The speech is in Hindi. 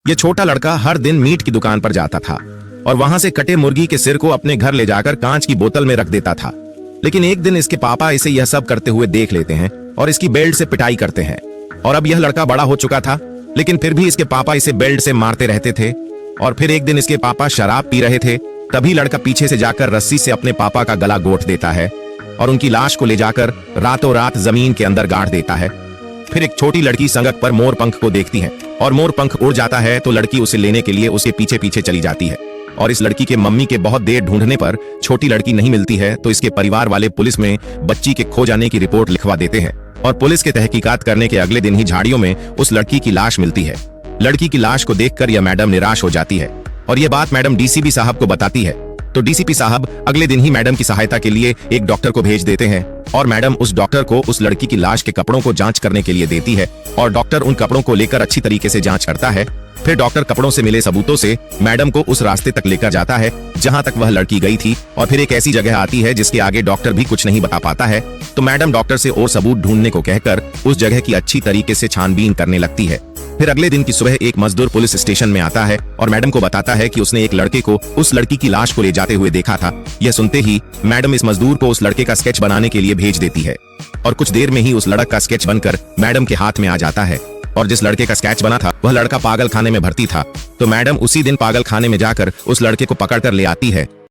ये छोटा लड़का हर दिन मीट की दुकान पर जाता था और वहां से कटे मुर्गी के सिर को अपने घर ले जाकर कांच की बोतल में रख देता था। लेकिन एक दिन इसके पापा इसे यह सब करते हुए देख लेते हैं और इसकी बेल्ट से पिटाई करते हैं। और अब यह लड़का बड़ा हो चुका था, लेकिन फिर भी इसके पापा इसे बेल्ट से मारते रहते थे। और फिर एक दिन इसके पापा शराब पी रहे थे, तभी लड़का पीछे से जाकर रस्सी से अपने पापा का गला घोंट देता है और उनकी लाश को ले जाकर रातों रात जमीन के अंदर गाड़ देता है। फिर एक छोटी लड़की संगक पर मोर पंख को देखती है और मोर पंख उड़ जाता है तो लड़की उसे लेने के लिए उसके पीछे पीछे चली जाती है। और इस लड़की के मम्मी के बहुत देर ढूंढने पर छोटी लड़की नहीं मिलती है तो इसके परिवार वाले पुलिस में बच्ची के खो जाने की रिपोर्ट लिखवा देते हैं। और पुलिस के तहकीकात करने के अगले दिन ही झाड़ियों में उस लड़की की लाश मिलती है। लड़की की लाश को देखकर यह मैडम निराश हो जाती है और यह बात मैडम डीसीपी साहब को बताती है। तो डीसीपी साहब अगले दिन ही मैडम की सहायता के लिए एक डॉक्टर को भेज देते हैं और मैडम उस डॉक्टर को उस लड़की की लाश के कपड़ों को जांच करने के लिए देती है और डॉक्टर उन कपड़ों को लेकर अच्छी तरीके से जांच करता है। फिर डॉक्टर कपड़ों से मिले सबूतों से मैडम को उस रास्ते तक लेकर जाता है जहां तक वह लड़की गई थी और फिर एक ऐसी जगह आती है जिसके आगे डॉक्टर भी कुछ नहीं बता पाता है। तो मैडम डॉक्टर से और सबूत ढूंढने को कहकर उस जगह की अच्छी तरीके से छानबीन करने लगती है। फिर अगले दिन की सुबह एक मजदूर पुलिस स्टेशन में आता है और मैडम को बताता है कि उसने एक लड़के को उस लड़की की लाश को ले जाते हुए देखा था। यह सुनते ही मैडम इस मजदूर को उस लड़के का स्केच बनाने के लिए भेज देती है और कुछ देर में ही उस लड़क का स्केच बनकर मैडम के हाथ में आ जाता है। और जिस लड़के का स्केच बना था वह लड़का पागल खाने में भर्ती था, तो मैडम उसी दिन पागल खाने में जाकर उस लड़के को पकड़ कर ले आती है